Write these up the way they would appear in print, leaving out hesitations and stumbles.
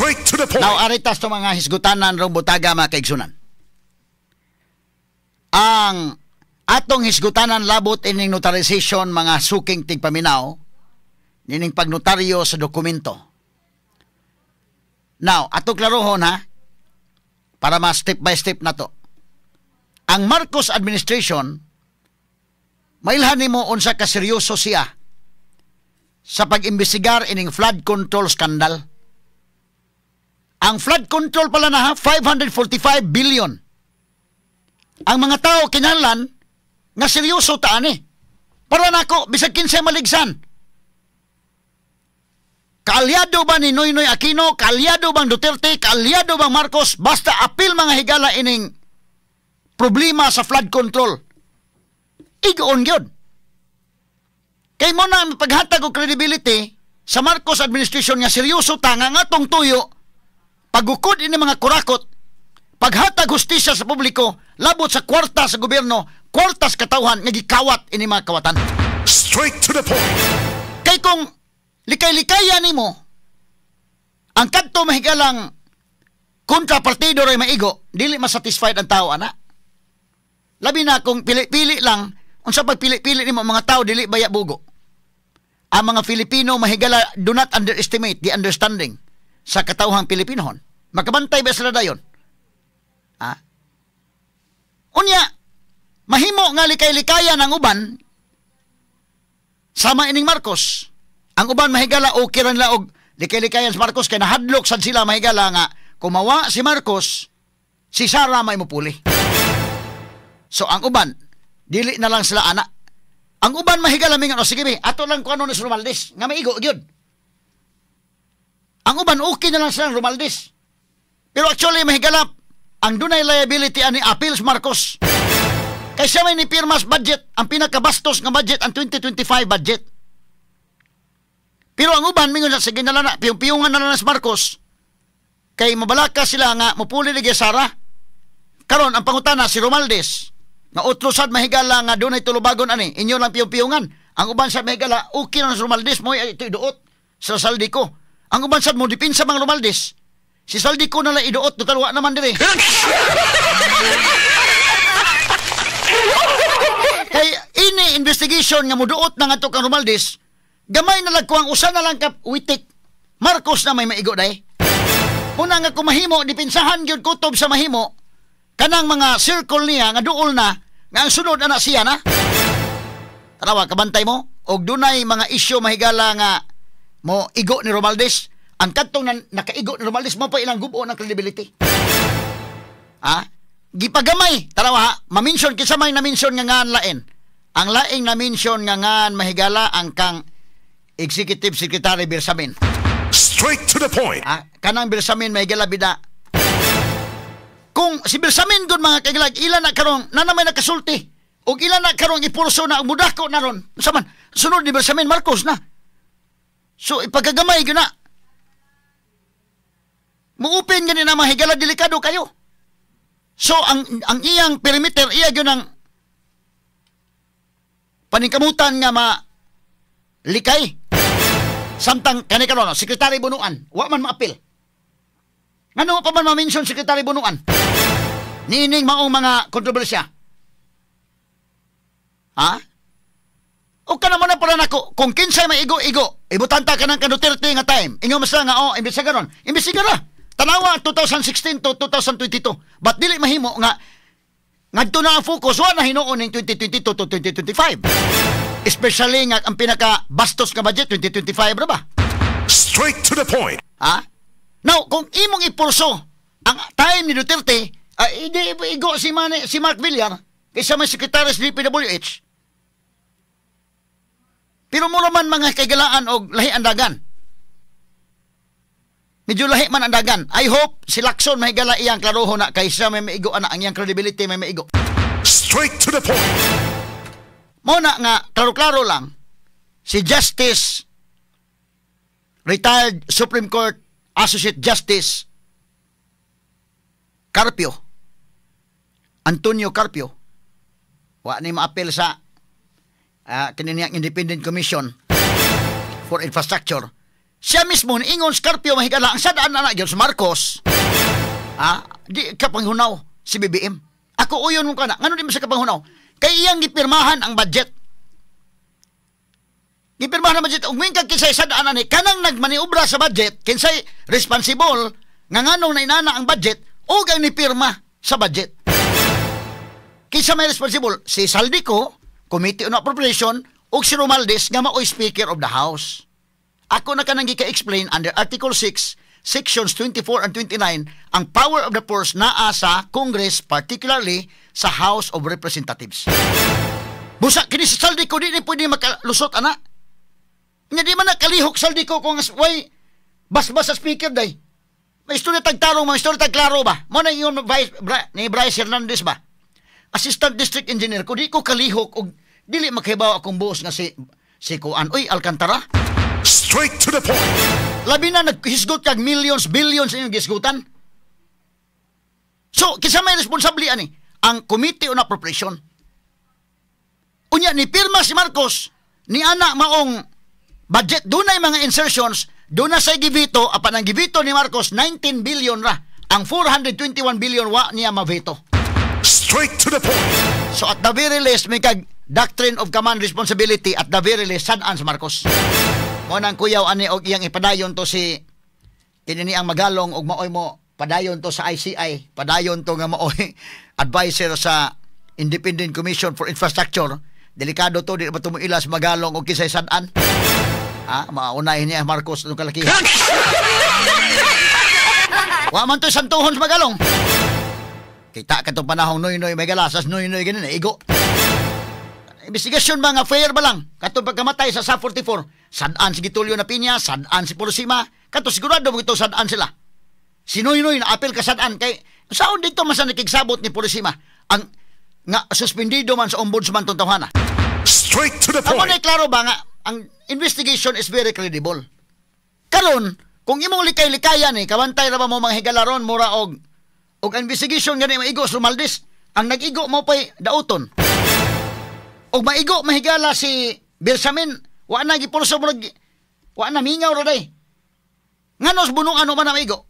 Straight to the point. Now, aritas to mga hisgutanan rong butaga mga kaigsunan. Ang atong hisgutanan labot ining notarization mga suking tigpaminaw nining pagnotaryo sa dokumento. Now, ato klarohon ha, para ma step by step na to. Ang Marcos administration, mailhan nimo unsa ka seryoso siya sa pag-imbestigar ining flood control scandal. Ang flood control pala na ha, 545 billion. Ang mga tao kinahanglan nga seryoso taan eh. Para nako bisag kinsay maligsan. Kaalyado ba ni Noynoy Aquino, kaalyado bang Duterte, kaalyado bang Marcos, basta apil mga higala ining problema sa flood control. Igoon gyud. Kay mo na paghatag og credibility sa Marcos administration nga seryoso ta nga atong tuyo pagukod ini mga kurakot, paghatag hustisya sa publiko, labot sa kwarta sa gobyerno, kwarta sa katawhan nga gikawat ini mga kawatan. Straight to the point. Kay kung likay-likaya nimo ang kadto mahigalang kontrapartido ray maigo, dili masatisfied ang tao ana. Labi na kung pili-pili lang, unsa pag pili-pili nimo mga tao dili baya bugo. Ang mga Filipino mahigala do not underestimate the understanding sa katawhang Pilipinohon. Makabantay ba sila dayon? Ha? Unya, mahimo nga likay-likaya ng uban sama ining Marcos. Ang uban mahigala okay ran la og likay-likayan sa Marcos kay nahadlok sad sila mahigala nga kumawa si Marcos, si Sara may mupuli. So ang uban dili na lang sila ana. Ang uban mahigala mingon, o sige be, ato lang kung ano ni Romualdez nga maigo gyud. Ang uban okay na lang sila Romualdez. Pero actually mahigala ang dunay liability ani appeals Marcos. Kay siya may nipirmas budget, ang pinakabastos nga budget ang 2025 budget. Pero ang uban mingon sa sige na lang na piyong-piyungan na lang sa Marcos. Kay mabalaka sila nga mupuli ni Sara. Karon ang pangutana si Romualdez nga utrosad mahigala nga dunay tulubagon ani inyo lang piyong-piyungan. Ang uban sa mahigala okay na sa Romualdez mo ito iduot sa Saldico. Ang uban sad mo dipinsa bang Romualdez. Si Saldico na lang iduot total wa naman dire. Kay ini investigation nga muduot na nga to kang Romualdez, gamay na lagko ang usa na lang ka witik. Marcos na may maigo day. Una nga kumahimo dipinsahan gyud kutob sa mahimo kanang mga circle niya nga duol na nga ang sunod ana siya na. Tarawa kabantay mo og dunay mga isyu mahigala nga mo igo ni Romualdez. Ang kadtong nakaigo ni Romualdez mo pa ilang gubo ng credibility. Ha? Gipagamay tarawa ha, ma-mention kinsa may na-mention nga ngan lain. Ang laing na-mention nga ngan mahigala ang kang Executive Secretary Bersamin. Straight to the point. Ha? Kanang Bersamin mahigala bida. Kung si Bersamin gud mga kailag ilan na karong nanamay nakasulti og ilan na karong ipurso na mudako na ron saman sunod ni Bersamin Marcos na. So ipagagamay gyud na. Muupin gani na mahigala delikado kayo. So ang iyang perimeter iya gyud ang paningkamutan nga likay. Samtang kani karon Secretary Bunuan wa man maapil. Ngano pa man ma-mention Secretary Bunuan? Nining maong mga kontrobersya. Ha? O ka naman na pala nako, kung kinsay maigo-igo, ibutanta ka ng Duterte nga time. Inyo mas lang nga, imbestiga ron. Imbestiga na. Tanawa 2016 to 2022. Ba't dili mahimo nga ngadto na ang focus, wala na hinuon ng 2022 to 2025. Especially nga ang pinaka-bastos nga budget, 2025 na ba? Straight to the point. Ha? Now, kung imong ipurso ang time ni Duterte, hindi igo si Mark Villar kaysa may sekretary sa DPWH. Pero mo naman mga kaigalaan o lahi andagan. Medyo lahi man andagan. I hope si Lacson mahigala iyang klaroho na kaysa may maigo ana ang iyang credibility may maigo. Straight to the point. Mo na nga, klaro-klaro lang, si Justice, retired Supreme Court Associate Justice Carpio, Antonio Carpio, wa ni maapil sa kininiyang Independent Commission for Infrastructure Siya mismo ni ingon Scarpio mahigala ang sadaan na gyud sa Marcos. Di ka panghunaw si BBM. Ako uyon mo kana. Ngano di mo sa kapanghunaw? Kay iyang gipirmahan ang budget. Gipirmahan ang budget ug mingkag kinsay sadaan ani kanang nagmaniobra sa budget, kinsay responsible nga nganong nainana ang budget ug ang nipirma sa budget. Kinsa may responsible? Si Saldico, Committee on Appropriation, ug si Romualdez nga maoy Speaker of the House. Ako na kanang gika-explain under Article 6, Sections 24 and 29, ang power of the purse naa sa Congress, particularly sa House of Representatives. Busa, kini si Saldico, di pwede makalusot, ana. Nga di man nakalihok Saldico kung way bas-bas sa speaker, day. May istorya tagtarong, may istorya tagklaro ba? Mo na yung ni Bryce Hernandez ba? Assistant District Engineer, kung di ko kalihok, o dili makibaw akong boss nga si Kuan. Uy, Alcantara. Straight to the point. Labi na naghisgot kag millions, billions inyong gisgutan. So, kisa may responsable ani, ang Committee on Appropriation. Unya, ni pirma si Marcos, ni anak maong budget, doon ay mga insertions, doon na sa givito, apan ang givito ni Marcos, 19 billion ra. Ang 421 billion wa niya mavito. Straight to the point. So at the very least, may kag doctrine of command responsibility at the very least, sadaan sa Marcos. Mo nang kuyaw ani og iyang ipadayon to si kinini ang magalong og maoy mo padayon to sa ICI, padayon to nga maoy advisor sa Independent Commission for Infrastructure. Delikado to, di ba tumuilas magalong og kisay sadaan? Maunahin niya Marcos ng kalakihan. Wa man to santuhon sa magalong. Kita ka itong panahong noy-noy may galasas, noy-noy ganun, igo. Investigasyon ba nga fair ba lang? Katong pagkamatay sa SA 44, sadaan si Gitulio na Piña, sadaan si Porosima, kato sigurado mo ito sadaan sila. Si noy-noy na apel ka sadaan, kay saan dito mas nakikigsabot ni Porosima, ang nga suspendido man sa ombudsman tong tawhana. Straight to the point. Ako na klaro ba nga, ang investigation is very credible. Karon, kung imong likay-likayan kabantay ra ba mo mga higalaron, mura og investigation gani maigo sa Romualdez, ang nag-igo mo pa'y dauton. O maigo mahigala si Bersamin, wa na gipulso mo wa na mingaw ra day. Nganos bunong ano man na maigo.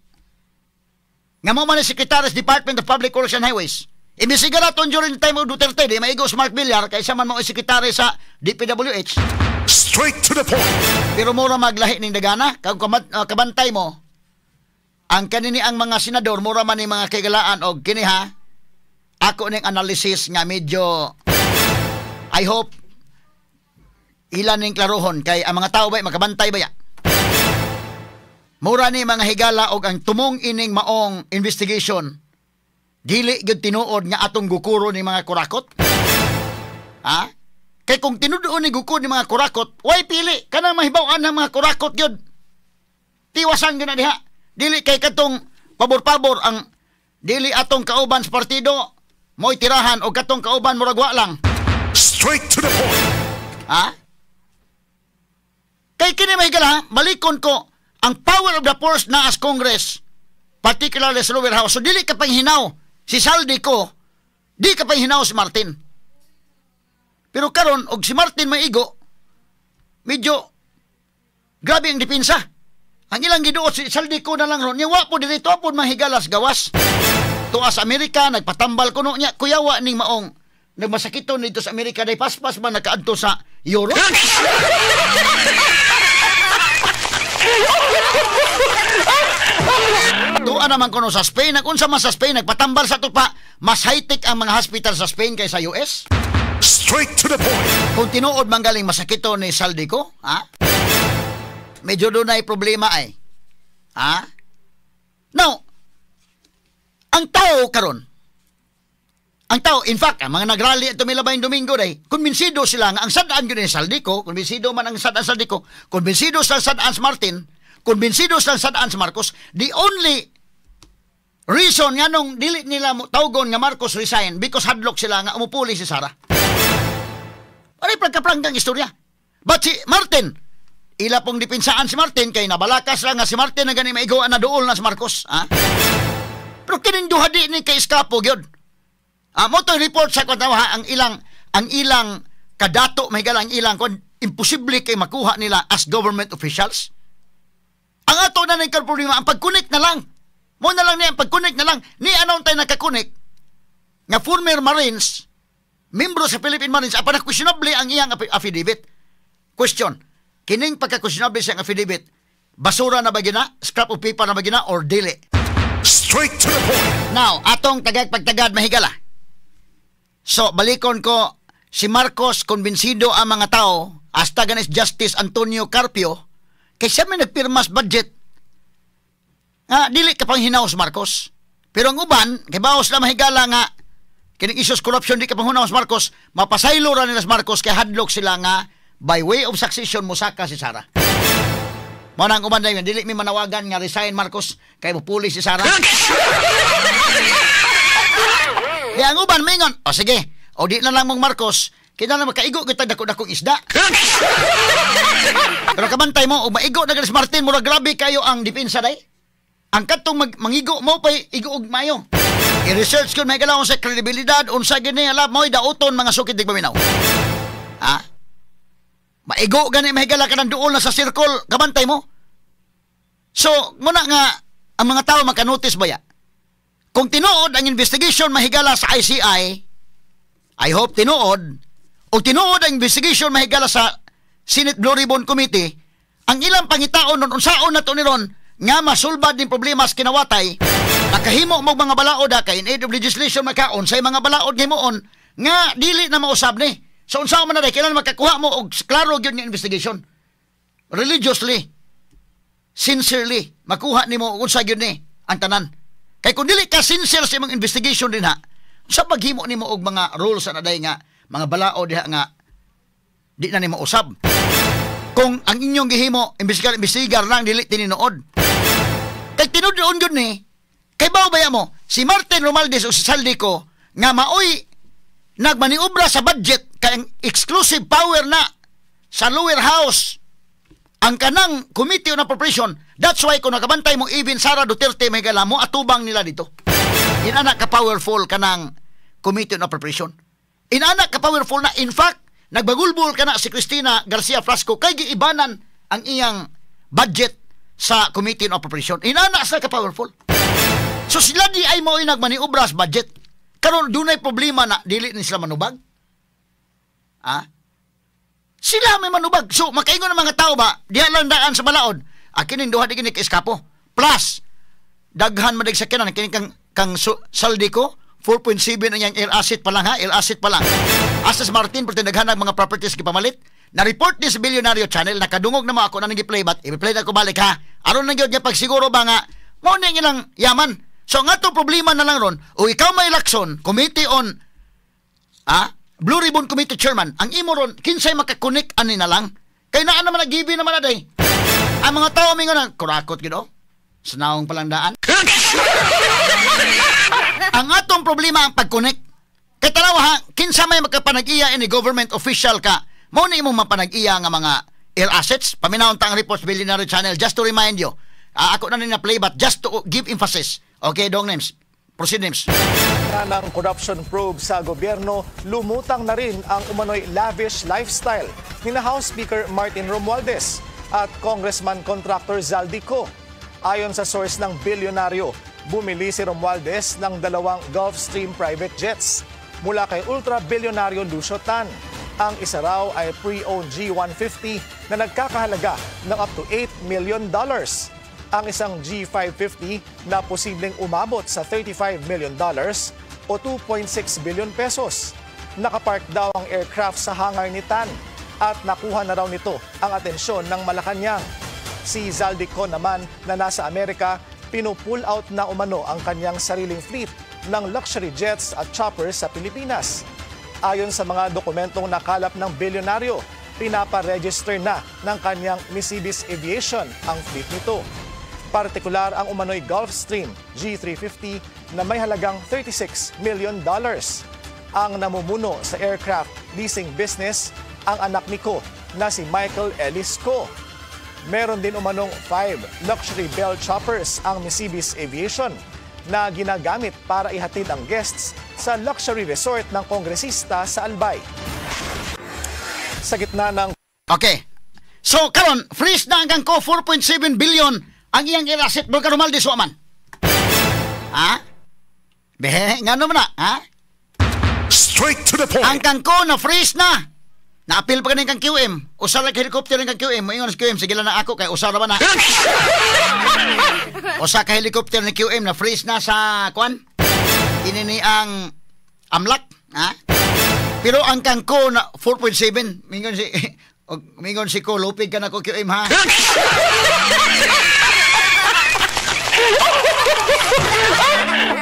Nga mo man ni Secretary's Department of Public Works and Highways. Imbestigar aton during the time of Duterte, di maigo si Mark Villar, kaysa man mo Secretary sa DPWH. Straight to the point. Pero mura maglahi ning dagana, kag kabantay mo, ang kanini ang mga senador, mura man ni mga kagalaan o kini ha, ako ning analysis nga medyo, I hope, ilan ning klarohon, kay ang mga tao ba, makabantay ba ya? Mura ni mga higala o ang tumong ining maong investigation, dili gyud tinuod nga atong gukuro ni mga kurakot. Kay kung tinuod ni gukuro ni mga kurakot, way pili, kanang mahibaw-an ng mga kurakot gyud. Tiwasan gyud na diha. Dili kay katong pabor-pabor ang dili atong kauban sa partido mo'y tirahan o katong kauban murag wa lang. Straight to the point. Kay kini mahigala, balikon ko ang power of the purse na as Congress, particularly sa lower house. So dili ka panghinaw si Saldico, di ka panghinaw si Martin. Pero karon og si Martin maigo, medyo grabe ang depensa. Ang ilang giduot si Saldico na lang ron, niya wa po dito po mahigalas gawas. Tuwa sa Amerika, nagpatambal kuno niya, kuyawa ning maong, nagmasakiton dito sa Amerika, day paspas man nakaadto sa Europe. Tuwa naman kuno sa Spain, nagunsa man sa Spain, nagpatambal sa to pa, mas high-tech ang mga hospital sa Spain kaysa US. Straight to the point. Kung tinuod man galing masakito ni Saldico, medyo doon ay problema ay. Now, ang tao karon, in fact, ang mga nagrally ito may labayang Domingo day, kumbinsido sila nga ang sadaan yun ni Saldico, kumbinsido man ang sadaan Saldico, kumbinsido sa sadaan sa Martin, kumbinsido sa sadaan sa Marcos. The only reason nga nung dili nila tawgon nga Marcos resign because hadlock sila nga umupuli si Sara. Aray prangkaprangang istorya. But si Martin, ila pong dipinsaan si Martin kay nabalakas lang nga si Martin na gani maigoan na dool na si Marcos. Pero kining duhadi ni kay Escapo gyud. Mo to report sa kwatawa ang ilang kadato may galang ilang kon imposible kay makuha nila as government officials. Ang ato na nagkaroon problema, ang pag-connect na lang. Mo na lang niya, ang pag-connect na lang. Ni anong tayo nakakonect nga former Marines, membro sa Philippine Marines, apan questionable ang iyang affidavit. Question, kining pagka-questionable siyang affidavit, basura na ba gina, scrap of paper na ba gina, or dili? Straight to the point. Now, atong tagag-pagtagad mahigala. So, balikon ko, si Marcos konbinsido ang mga tao, hasta ganis Justice Antonio Carpio, kay siya may nagpirmas budget. Dili ka pang hinaos, Marcos. Pero ang uban, kay baos na mahigala nga, kining issues corruption, di ka pang hinaos, Marcos, mapasaylo ra nila Marcos, kay hadlock sila nga, by way of succession, musaka si Sara. Mo nang uban na yun, dili mi manawagan nga resign, Marcos, kay mupuli si Sara. Kaya ang uban, mingon, o sige, o di na lang mong Marcos, kaya na makaigo kita dako-dakong isda. Pero kabantay mo, o maigo na si Martin, mura grabe kayo ang depensa day. Ang katong mangigo mo pa'y igoog mayo. I-research ko may galawang sa kredibilidad, unsa gini alam mo'y dauton mga sukit di paminaw. Maigo gani mahigala ka ng duol na sa circle, kabantay mo. So, muna nga, ang mga tao makanotice ba ya? Kung tinuod ang investigation mahigala sa ICI, I hope tinuod, o tinuod ang investigation mahigala sa Senate Blue Ribbon Committee, ang ilang pangitaon nun, unsaon na to ni Ron, nga masulbad din problema sa kinawatay, nakahimo mo mga balaod kay in aid of legislation makaon sa mga balaod himoon nga dili na mausab ni. So unsa man na day kailangan makakuha mo og klaro gyud nga investigation. Religiously, sincerely makuha nimo unsa gyud ni ang tanan. Kay kung dili ka sincere sa imong investigation din sa paghimo nimo og mga rules na day nga mga balaod diha nga di na nimo usab. Kung ang inyong gihimo investigar lang dili tininood. Kay tinuod gyud ni kay baya mo si Martin Romualdez o si Saldico nga maoy nagmaniobra sa budget kay ang exclusive power na sa lower house ang kanang committee on appropriation. That's why kung nakabantay mo even Sara Duterte may gala mo atubang nila dito. Inanak ka powerful kanang committee on appropriation. Inanak ka powerful na in fact nagbagulbul ka na si Cristina Garcia Frasco kay giibanan ang iyang budget sa Committee on Appropriation. Inana sa ka-powerful. So sila di ay mo nagmaniobra sa budget. Karon dunay problema na dili ni sila manubag. Sila may manubag. So makaingon ng mga tao ba, diha lang daan sa balaod. Kining duha di kini ka-eskapo. Plus, daghan madag sa kanan kining kang Saldico 4.7 ang yang air asset pa lang air asset pa lang. Asas Martin perti naghanag mga properties gipamalit. Na-report ni sa Billionario Channel, nakadungog na mo ako na nag-play but i-play na ko balik aron na gyud niya pagsiguro ba nga mo na ilang yaman. So nga to problema na lang ron, o ikaw may election, committee on Blue Ribbon Committee Chairman, ang imo ron kinsay makakonek ani na lang. Kay naa naman nagibi naman na day. Ang mga tao mingon nang kurakot gid Sanaong palandaan. Ang atong problema ang pag-connect. Kaya tanawa kinsa may makapanag-iya ini government official ka, mo ni imong mapanag-iya nga mga air assets. Paminawon ta ang reports Billionaire Channel just to remind you. Ako na rin na play but just to give emphasis. Okay, dong names. Proceed names. Ng corruption probe sa gobyerno, lumutang na rin ang umano'y lavish lifestyle ni House Speaker Martin Romualdez at Congressman Contractor Zaldico. Ayon sa source ng bilyonaryo, bumili si Romualdez ng 2 Gulfstream private jets mula kay ultra-bilyonaryo Lucio Tan. Ang isa raw ay pre-owned G150 na nagkakahalaga ng up to $8 million. Ang isang G550 na posibleng umabot sa $35 million o 2.6 billion pesos. Nakapark daw ang aircraft sa hangar ni Tan at nakuha na raw nito ang atensyon ng Malacanang. Si Zaldico naman na nasa Amerika, pinupull out na umano ang kanyang sariling fleet ng luxury jets at choppers sa Pilipinas. Ayon sa mga dokumentong nakalap ng bilyonaryo, pinapa-register na ng kanyang Misibis Aviation ang fleet nito. Partikular ang umano'y Gulfstream G350 na may halagang $36 million. Ang namumuno sa aircraft leasing business ang anak ni Ko na si Michael Ellis Ko. Meron din umanong 5 luxury Bell choppers ang Misibis Aviation na ginagamit para ihatid ang guests sa luxury resort ng kongresista sa Albay. Sa gitna ng... Okay. So, karon freeze na hanggang ko 4.7 billion ang iyang irasit mo ka Romualdez wa man. Ha? Behe, ngano man na, ha? Straight to the point. Ang kangko na freeze na. Na-appeal pa kanin kang QM. Usara ka helicopter ng kang QM. Moingon sa QM, sige lang na ako kay usara ba na. Usa ka helicopter ng QM na freeze na sa kwan. Inini ang amlak, ha? Pero ang kangko na 4.7, mingon si ko lupig ka na ko QM, ha?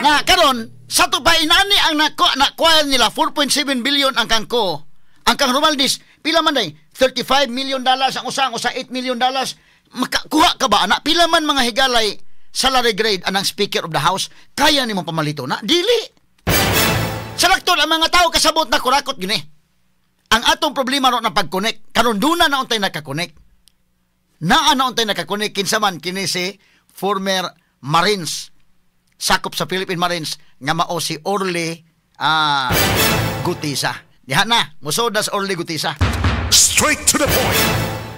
Na karon sa to pa inani ang nakuha nila 4.7 billion ang kangko. Ang kang Romualdez pila man day $35 million ang usa 8 million dollars. Makakuha ka ba ana pila man mga higalay salary grade anang Speaker of the House kaya nimo pamalito na dili. Salakton ang mga tao kasabot na kurakot gini. Ang atong problema ro na pag-connect karon duna na untay naka-connect. Naa na untay naka-connect kinsa man kini si former Marines sakop sa Philippine Marines nga mao si Orly Gutisa. Diha na, musod na sa Orly Gutisa. Straight to the point.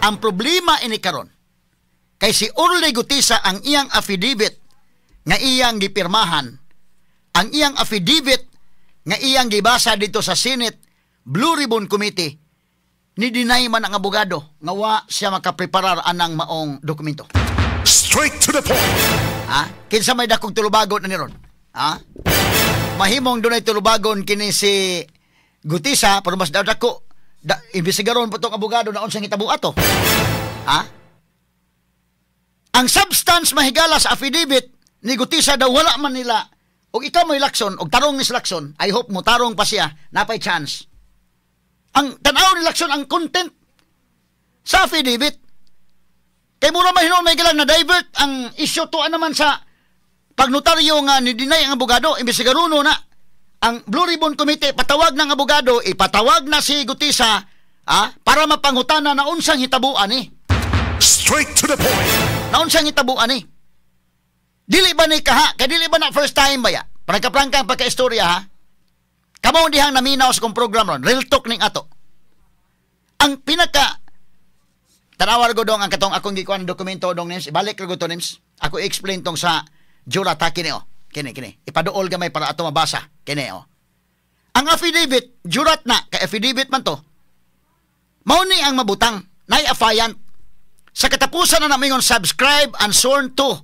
Ang problema ini karon kay si Orly Gutisa ang iyang affidavit nga iyang gipirmahan, ang iyang affidavit nga iyang gibasa dito sa Senate Blue Ribbon Committee ni deny man ang abogado nga wa siya makapreparar anang maong dokumento. Straight to the point. Ha? Kinsa may dakong tulubagon na ni ron? Ha? Mahimong dunay tulubagon kini si Gutisa, pero mas daw dako imbestigaron po itong abogado na unsang hitabo ato. Ha? Ang substance mahigala sa affidavit ni Gutisa daw wala man nila og ikaw may lakson og tarong ni lakson. I hope mo tarong pa siya napay chance. Ang tanaw ni lakson ang content sa affidavit. Kay mura mahinon may galang na divert ang issue to naman sa pagnotaryo nga ni deny ang abogado imbestigaron na. Ang Blue Ribbon Committee patawag ng abogado, ipatawag na si Gutisa para mapangutana na unsang hitabuan ni. Straight to the point. Na unsang hitabuan ni. Dili ba ni kaha? Kay dili ba na first time ba ya? Prangka-prangka pagka-istorya ha? Kamo dihang naminaw sa kong program ron. Real talk ning ato. Ang pinaka tanawar ko dong ang katong akong gikuan dokumento dong names. Ibalik ko to names. Ako i-explain tong sa Jura Taki niyo. Kini. Ipaduol gamay para ato mabasa. Kini, Ang affidavit, jurat na, kay affidavit man to. Mao ni ang mabutang, nay-affiant. Sa katapusan na namin subscribe and sworn to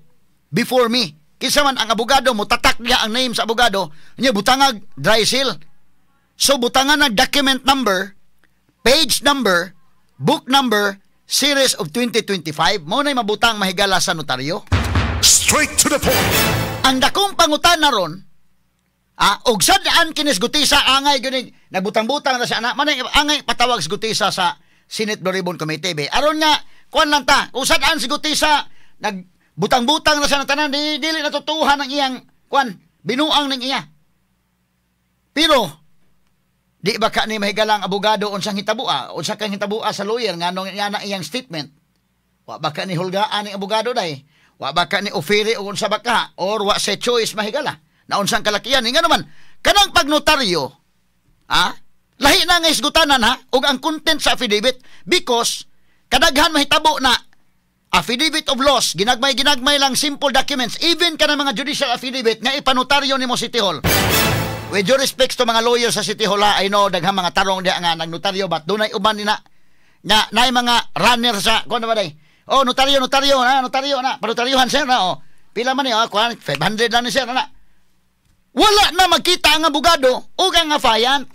before me. Kinsa man ang abogado, mutatak niya ang name sa abogado, niya butangag dry seal. So, butangan ng document number, page number, book number, series of 2025, mao na'y mabutang mahigala sa notaryo. Straight to the point. Ang dakong pangutan na ron, og sadaan kinis Gutisa, angay, gini, nagbutang-butang na siya, angay patawag si Gutisa sa Senate Blue Ribbon Committee, be. Aron nga, kuwan lang ta, kung sadaan si Gutisa, nagbutang-butang na siya ng tanan, dili natutuhan ng iyang, kuwan, binuang ng iya. Pero, di ba ka ni mahigalang abogado, unsang hitabua, unsang kang hitabua sa lawyer, nga nung na iyang statement, wa ba ka ni hulgaan ng abogado dahi, wa ba ka ni ofere o unsa ba ka, or wa sa choice mahigala, na unsang kalakihan, nga naman, kanang pagnotaryo, lahi na nga isgutanan og ang content sa affidavit, because, kadaghan mahitabo na, affidavit of loss, ginagmay lang simple documents, even ka ng mga judicial affidavit, nga ipanotaryo ni mo City Hall. With due respects to mga lawyers sa City Hall, I know, daghang mga tarong diya nga nagnotaryo, but dunay uban nina, nga, naay mga runner sa, kung na ba day, oh, notaryo na, panotaryohan sir na, pila man niya, 500 lang ni sir na. Wala na magkita ang abogado o ang affiant.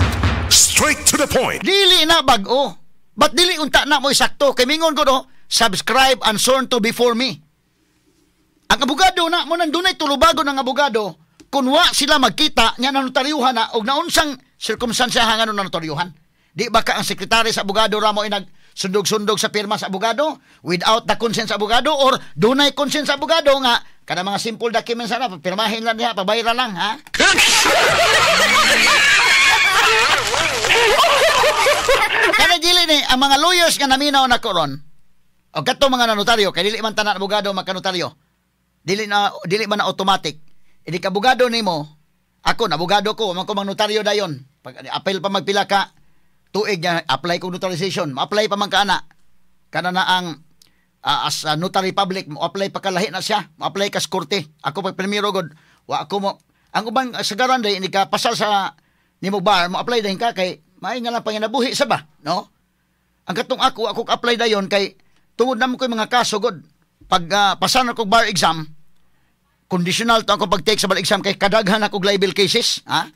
Straight to the point. Dili na bag-o. Ba't dili unta na mo isakto? Kay mingon ko no, subscribe and sworn to before me. Ang abogado na, mo nandunay tulubago ng abogado, kung wa sila magkita, nga nanotaryuhan na, o naunsang circumstansya nga nanotaryuhan. Di ba ka ang sekretary sa abogado ramo ay sundog-sundog sa pirma sa abogado without the consent sa abogado or dunay consent sa abogado nga kada mga simple documents na pirmahin lang niya pabayra lang ha. Kana dili ni ang mga lawyers nga naminaw na koron o kadto mga notaryo kay dili man tanan abogado magkanotaryo dili man na automatic idi ka abogado nimo ako na abogado ko man ko mang notaryo dayon pag appeal pa magpila ka tuig nga apply ko notarization, ma-apply pa man kana na ang as a notary public, mo apply pa kalahi na siya, mo apply ka sa korte. Ako pag primero god, wa ako mo ang ubang sagaran day ini ka pasal sa nimo bar, mo apply dahin ka kay may nga lang panginabuhi sa ba, no? Ang katong ako apply dayon kay tungod na mo koy mga kaso god. Pag pasal na ko bar exam, conditional to ako pag-take sa bar exam kay kadaghan ako libel cases, ha?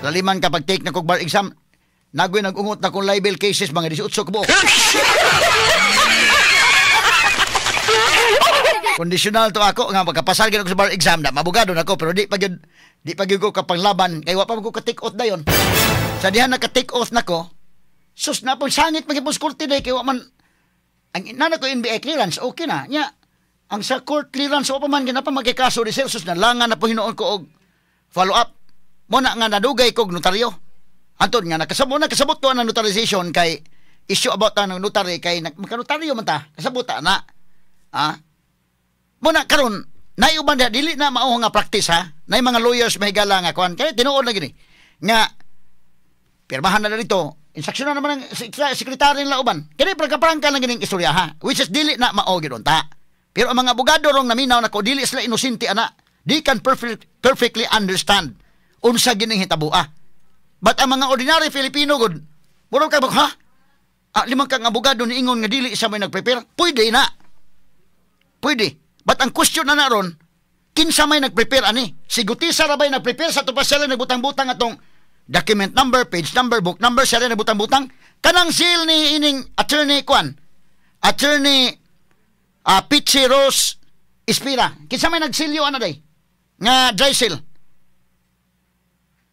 Laliman ka pag-take na ko bar exam, nagoy nag-ungot na kong libel cases mga 18 ko buok. Conditional to ako nga magkapasal gyud ako sa bar exam na mabugado nako pero di pa gyud ko kapanglaban kay wa pa ko ka-take oath dayon. Sa diha naka-take oath nako, sus na pong sangit magipos korte day kay wa man ang inana ko NBA clearance okay na nya. Ang sa court clearance o pa man gina pa magkikaso di sus na langan na po hinuon ko og follow up. Mo na nga nadugay kog notaryo. Anton nga kasabot to ang notarization kay issue about ang notary kay magka-notaryo man ta. Kasabot ta na. Muna karon naiuban da dili na mao nga practice ha. Nay mga lawyers mahigala nga kuan kay tinuod na gini. Nga pirmahan na dito. Instruction na naman ng sekretary nila uban. Kini prangka lang gining istorya ha. Which is dili na mao gid unta. Pero ang mga abogado rong naminaw nako dili sila inosente ana. They can perfectly understand unsa gining hitabo. But ang mga ordinary Filipino gud, murag ka ha? Limang kang abogado ni ingon nga dili siya may nagprepare. Pwede na. Pwede. But ang question na naron, kinsa may nagprepare ani? Si Gutisa ra bay nagprepare sa tupas sila nagbutang-butang atong document number, page number, book number, sila nagbutang-butang. Kanang seal ni ining attorney Kwan. Attorney Pichi Rose Espira. Kinsa may nagsilyo ana day? Nga dry seal.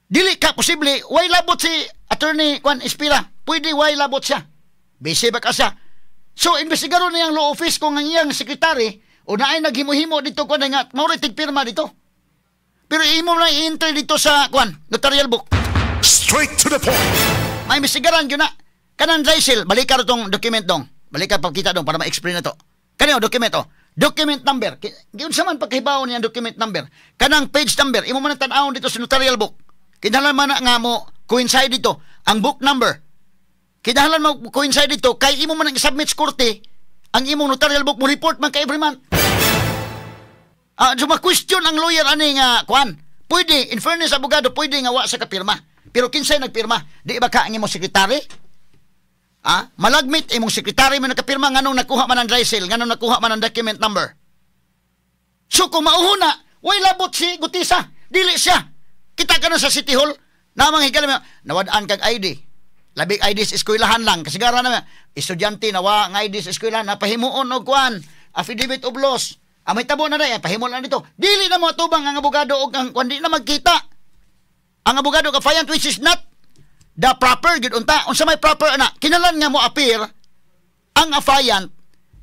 Dili ka posible way labot si attorney Kwan Espira. Pwede way labot siya. Busy ba ka siya? So investigaron na yung law office kung ang iyang sekretary o naay naghimo-himo dito Kwan nga mauritig pirma dito. Pero imo na i-enter dito sa Kwan notarial book. Straight to the point. May investigaran yun na. Kanang dry seal, balik ka itong document dong. Balik ka pagkita dong para ma-explain na to. Kanang document o. Document number. Giyon sa man pagkahibaw niya document number. Kanang page number. Imo man ang tanawon dito sa notarial book. Kinahanglan man nga mo coincide dito ang book number. Kinahanglan mo coincide dito kay imo man ang submit sa korte ang imong notarial book mo report man kay every month. So ma-question ang lawyer ani nga Kwan. Pwede, in fairness abogado, pwede nga wa sa kapirma. Pero kinsay nagpirma? Di ba ka ang imong sekretary? Malagmit imong sekretary man nagkapirma nganong nakuha man ang dry seal, nganong nakuha man ang document number. So kung mauhuna, way labot si Gutisa, dili siya. Kita ka na sa City Hall, namang higala nawadaan kag ID. Labing ID sa eskwelahan lang. Kasi gara na estudyante nawa ng ID sa eskwelahan, napahimuon og Kwan, affidavit of loss. May tabo na rin, pahimol na dito. Dili na mo tubang ang abogado og ang Kwan, di na magkita. Ang abogado ka-fiant which is not the proper good unta. Unsa may proper ana? Kinalan nga mo appear ang affiant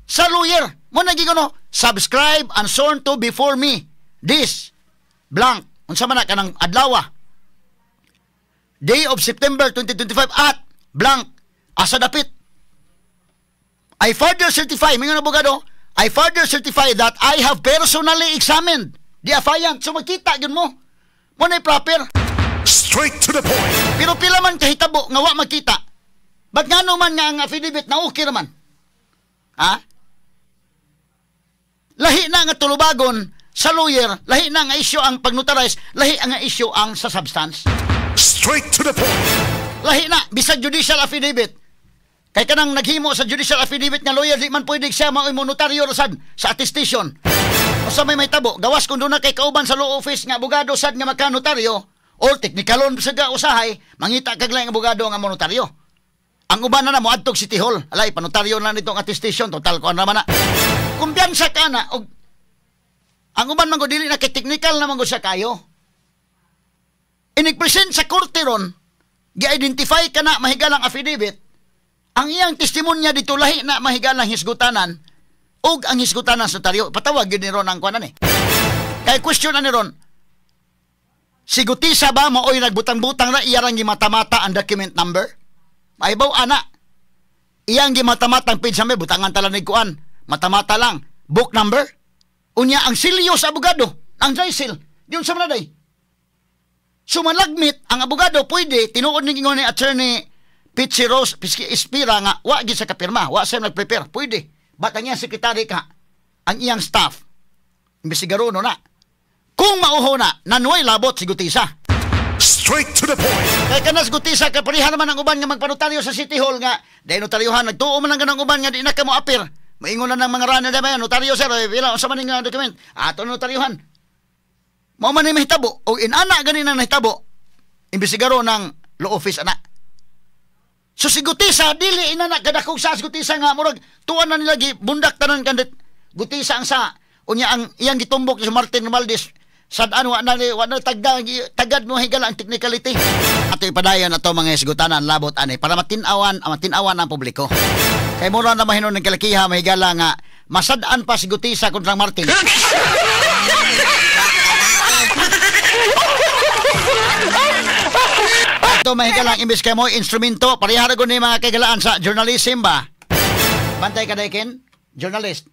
sa lawyer. Mo naging subscribe and sworn to before me. This blank. Unsa man na kanang adlaw. Day of September 2025 at blank asa dapit. I further certify, mga abogado, I further certify that I have personally examined the affiant. So magkita gyud mo. Mo na proper. Straight to the point. Pero pila man kahitabo nga wa makita. Ba't nga naman nga ang affidavit na okay naman? Lahi na nga tulubagon sa lawyer, lahi na nga issue ang pagnotarize, lahi nga issue ang sa substance. Straight to the point. Lahi na, bisag judicial affidavit. Kay kanang naghimo sa judicial affidavit nga lawyer, di man pwede siya mao'y notaryo rasad sa attestation. O sa may tabo, gawas kung doon na kay kauban sa law office nga abogado sad nga magka-notaryo, or teknikalon sa usahay, mangita kag laing abogado nga notaryo. Ang uban na mo adtog City Hall. Alay, panotaryo na nitong attestation, total ko naman na. Kumpiyansa ka na, og ang uban man ko dili na kay technical naman ko sa kayo. Inig-present sa korte ron, gi-identify ka na mahigalang affidavit, ang iyang testimonya dito lahi na mahigalang hisgutanan, og ang hisgutanan sa notaryo. Patawag yun ni ron ang kwanan eh. Kaya question na ni ron, si Gutisa ba mao'y nagbutang-butang na iyarang gimata-mata ang document number? Maibaw ana. Iyang gimata-mata ang page number, butangan tala ni kuan. Mata-mata lang. Book number? Unya ang silyo sa abogado, ang dry seal. Yun sa manaday. So malagmit, ang abogado pwede, tinuod ni attorney Pichi Rose Espira nga, wa gid sa kapirma, wa sa nag-prepare. Pwede. Ba't ang iyang sekretary ka, ang iyang staff, imbestigaron na. Kung mauho na, nanuay labot si Gutisa. Straight to the point. Kaya kanas Gutisa, kaparihan naman ang uban nga magpanotaryo sa City Hall nga, dahil notaryohan, nagtuo man lang ganang uban nga di na ka mo apir. Maingon na ng mga runner na yan, notaryo sir, ilang sa maning document, ato notaryohan. Mao man ni mahitabo, o inana ganin ang nahitabo, imbestigaron ng law office ana. So si Gutisa, dili inana kadakog sa Gutisa nga, murag, tuwan na nila, bundak tanan kandit, Gutisa ang sa, unya ang iyang gitumbok sa Martin Romualdez, sad ano wa na tagad mo higala ang technicality. Ato ipadayon ato mga isgutanan labot ani para matinawan ang publiko. Kay mura na mahinon ng kalakiha mahigala nga masad-an pa si Gutisa kontra Martin. Ato mahigala ang imbis kay mo instrumento parehara gud ni mga kagalaan sa journalism ba. Bantay ka dayken, journalist.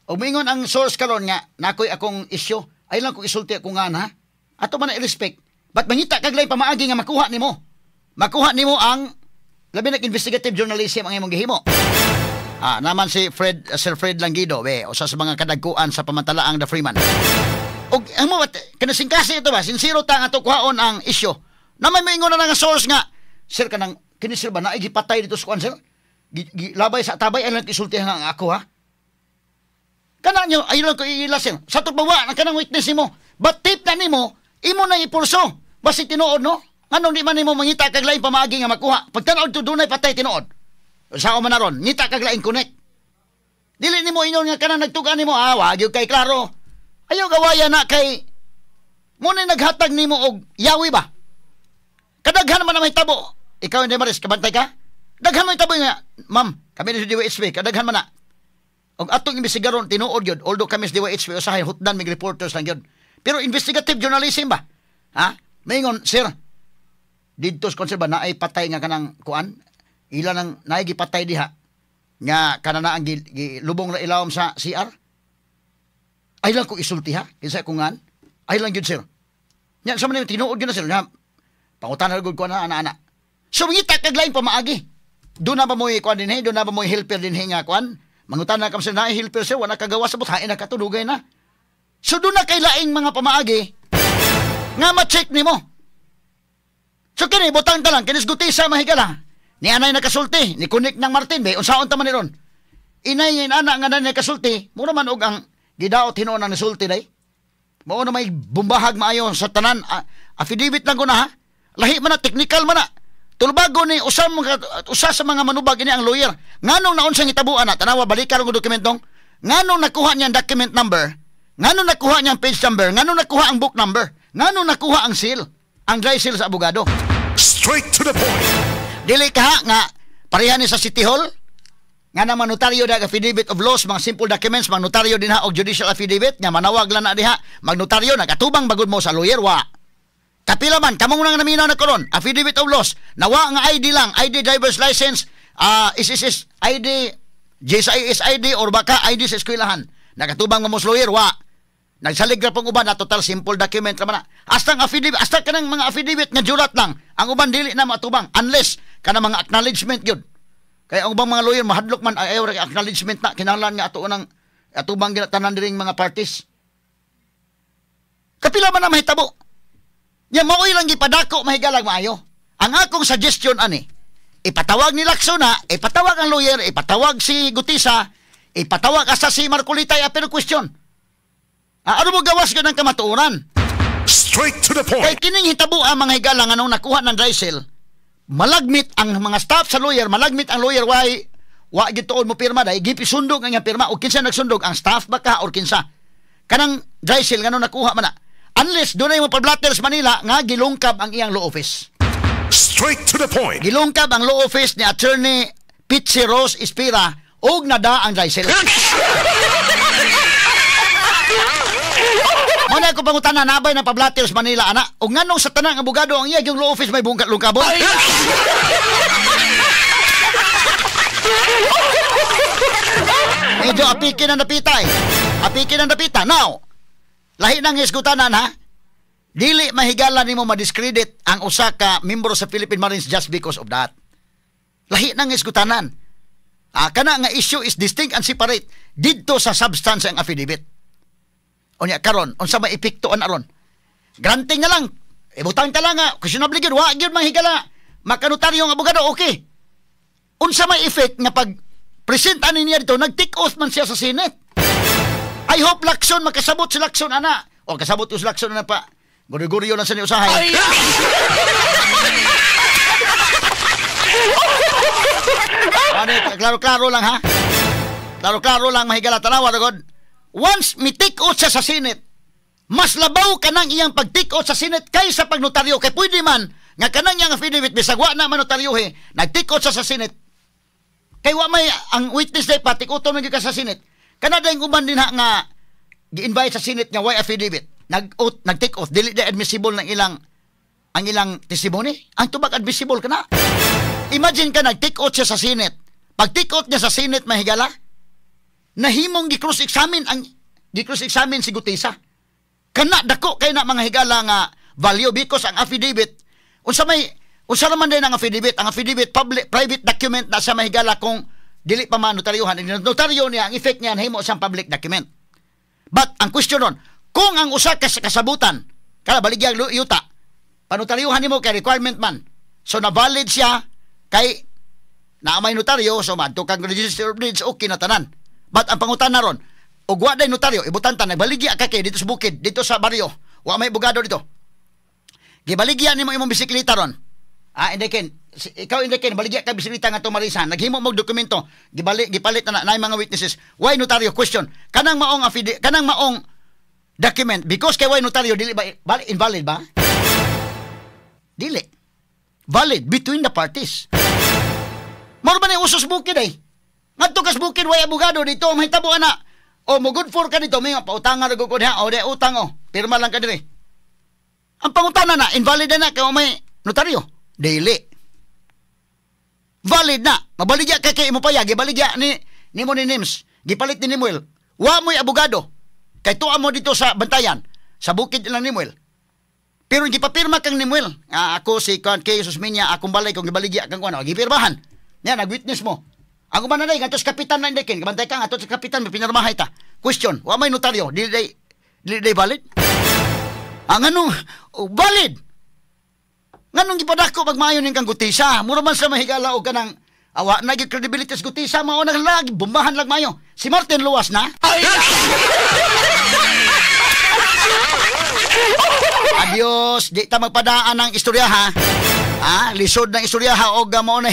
Og mingon ang source karon nga nakoy akong issue. Ay lang kung isulti ako nga na. Ato man na i-respect. Ba't mangita kaglay pamaagi nga makuha nimo? Makuha nimo ang labi na investigative journalism ang imong gihimo. Naman si Sir Fred Langido, usa sa mga kadagkuan sa pamantalaang The Freeman. Og amo kanasingkasi ito ba? Sinsiro ta nga to kuhaon ang issue. Na may maingon na nga source nga. Sir kanang kinisir ba na ay gipatay dito sa kuan sir? Labay sa tabay ay lang isultihan nga ako ha. Kana nyo, ayun lang ko iilasin. Sa tubawa, ang kanang witness mo. But tip na nimo, imo na ipulso. Basi tinuod, no? Anong di man nimo mangita kag lain pamaagi nga makuha. Pagtanaod to dunay patay tinuod. Sao man naron, ngita kag lain connect. Dili nimo ingon nga kanang nagtugan nimo, wag yung kay klaro. Ayaw gawaya na kay muna naghatag nimo og yawi ba? Kadaghan man na may tabo. Ikaw hindi maris, kabantay ka? Daghan man tabo nga, ma'am, kami ni DWHP, kadaghan man na. Og atong imbestigaron tinuod gyud although kami sa DWHP usahay hutdan mig reporters lang gyud. Pero investigative journalism ba? Ha? Maingon sir. Didto sa konserba na ay patay nga kanang kuan. Ila nang naay gipatay diha nga kanana ang lubong la ilawom sa CR. Ay lang ko isulti ha. Kinsa ko ngan? Ay lang gyud sir. Nya sa man tinuod gyud na sir. Pangutan gud ko na ana-ana. So ngita kag lain pamaagi. Doon na ba mo kuan dinhi? Doon na ba mo helper dinhi nga kuan? Mangutan na kam sa naay helper sir, wala kagawa sa buthain na katulugay na. So doon na kay laing mga pamaagi nga ma-check nimo. So kini butang ta lang kinis Gutisa mahigala. Ni anay nakasulti, ni kunik ng Martin be unsaon ta man ni ron. Inay ana nga nanay nakasulti, mura man og ang gidaot hinuon ang nasulti day. Mao na may bumbahag maayo sa tanan affidavit lang ko na ha. Lahi man na technical man na. Tulbago ni usa sa mga manubag ini ang lawyer. Nganong naon sang itabuan na tanawa balikan ang dokumentong. Nganong nakuha niya ang document number? Nganong nakuha niya ang page number? Nganong nakuha ang book number? Nganong nakuha ang seal? Ang dry seal sa abogado. Straight to the point. Dili ka nga pareha ni sa City Hall nga na notaryo da affidavit of laws, mga simple documents, mga notaryo din ha og judicial affidavit nga manawag lang na diha magnotaryo nagatubang bagod mo sa lawyer wa. Kapila man, kamong nang naminaw na karon, affidavit of loss, nawa nga ID lang, ID driver's license, SSS ID, JSIS ID, or baka ID sa eskwelahan. Nakatubang mo sa lawyer, wa. Nagsalig na pong uban na total simple document naman na. Hasta ang affidavit, hasta ka ng mga affidavit nga jurat lang, ang uban dili na matubang, unless ka na mga acknowledgement yun. Kaya ang ubang mga lawyer, mahadlok man, ayaw acknowledgement na, kinahanglan nga ato ng atubang ginatanan diring mga parties. Kapila man na mahitabo. Nya maoy lang gipadako mahigalag maayo. Ang akong suggestion ani, ipatawag ni Lacson na, ipatawag ang lawyer, ipatawag si Gutisa, ipatawag asa si Marcolita appeal question. Ano mo gawas ka ng kamatuoran? Straight to the Kay point. kining hitabo ang mga higalang anong nakuha ng dry cell, malagmit ang mga staff sa lawyer, malagmit ang lawyer, wa gituon mo pirma dahil gipisundog ang pirma o kinsa nagsundog ang staff baka or kinsa. Kanang dry cell nga nakuha man na. Unless doon ay mo pablatter sa Manila nga gilungkab ang iyang law office. Straight to the point. Gilungkab ang law office ni Attorney Pitsi Rose Ispira og nada ang dry cell. Muna ko pangutana nabay ng pablatter sa Manila ana og nganong sa tanang abogado ang iyang law office may lungkabon. Medyo apikin ang napita eh. Apikin ang napita. Now, lahi nang hisgutanan ha. Dili mahigala nimo ma-discredit ang usa ka membro sa Philippine Marines just because of that. Lahi nang hisgutanan. Kana nga issue is distinct and separate didto sa substance ang affidavit. Unya karon unsa may epektoan aron? Granting na lang. Ibutang ta lang nga questionable gyud wa gyud manghigala. Makanotaryo nga abogado okay. Unsa may effect nga pag present ani niya dito nag-take oath man siya sa Senate. I hope Lacson makasabot si Lacson ana. O kasabot si Lacson na pa. Guri-guri yun lang sa ni usahay. Klaro-klaro lang ha. Klaro-klaro lang mahigala tanawa ragod. Once mi take oath siya sa Senate, mas labaw kanang iyang pag-take oath sa Senate kaysa pagnotaryo kay pwede man nga kanang iyang affidavit bisag wa na manotaryohe nag-take oath siya sa Senate. Kay wa may ang witness day patik uton nga sa Senate. Kana dayong uban din ha nga gi-invite sa Senate nga why affidavit. Nag-take oath dili di admissible ng ilang ang ilang testimony. Ang tubag admissible kana. Imagine ka nag-take oath siya sa Senate. Pag take oath niya sa Senate mahigala, nahimong gi-cross-examine si Gutisa. Kana dako kay na mga higala nga value because ang affidavit unsa naman din ang affidavit? Ang affidavit private document na sa mahigala kung dili pa man notaryuhan. Notaryo niya ang effect niya nahimo siyang public document. But ang question ron, kung ang usa ka kasabutan kala baligya yuta panotaryuhan nimo kay requirement man. So na valid siya kay na may notaryo so madto kang register of deeds okay na tanan. But ang pangutan na ron, ug wa day notaryo ibutan ta nagbaligya ka kay dito sa bukid, dito sa baryo. Wa may abogado dito. Gibaligya nimo imong bisikleta ron. Ikaw indikin baligya ka bisikleta nga tumarisan, naghimo mo dokumento, gipalit na mga witnesses. Why notaryo? Question. Kanang maong affidavit, kanang maong document because kay why notaryo dili ba invalid ba? Dili. Valid between the parties. Mao ba ni usos bukid ay? Ngadto kas bukid way abogado dito mahitabo ana. O mo good for ka dito may pautangan ra gud ha o de utang o. Pirma lang ka diri. Ang pangutana na invalid na kay may notaryo. Dili. Valid na. Mabaligya kay mo paya gibaligya ni mo ni Nims. Gipalit ni Nimuel. Wa mo'y abogado. Kay tuwa mo dito sa bantayan. Sa bukid lang ni Nimuel. Pero gipapirma kang Nimuel. Ako si kay Jesus Minya akong balay kung gibaligya kang kuno. Gipirmahan. Nya nag-witness mo. Ang uban na day ngadto sa kapitan na indikin. Bantay ka ngadto sa kapitan may pinirmahay ta. Question, wa may notaryo. Dili day valid? Ang ano? Valid. Nganong gipadako pag maayo ning kang Gutisa? Mura man sa mahigala og kanang awa na gid credibility sa Gutisa mao na lagi bombahan lag maayo. Si Martin luwas na. Adios, di ta magpadaan ng istorya ha. Lisod ng istorya ha og mao na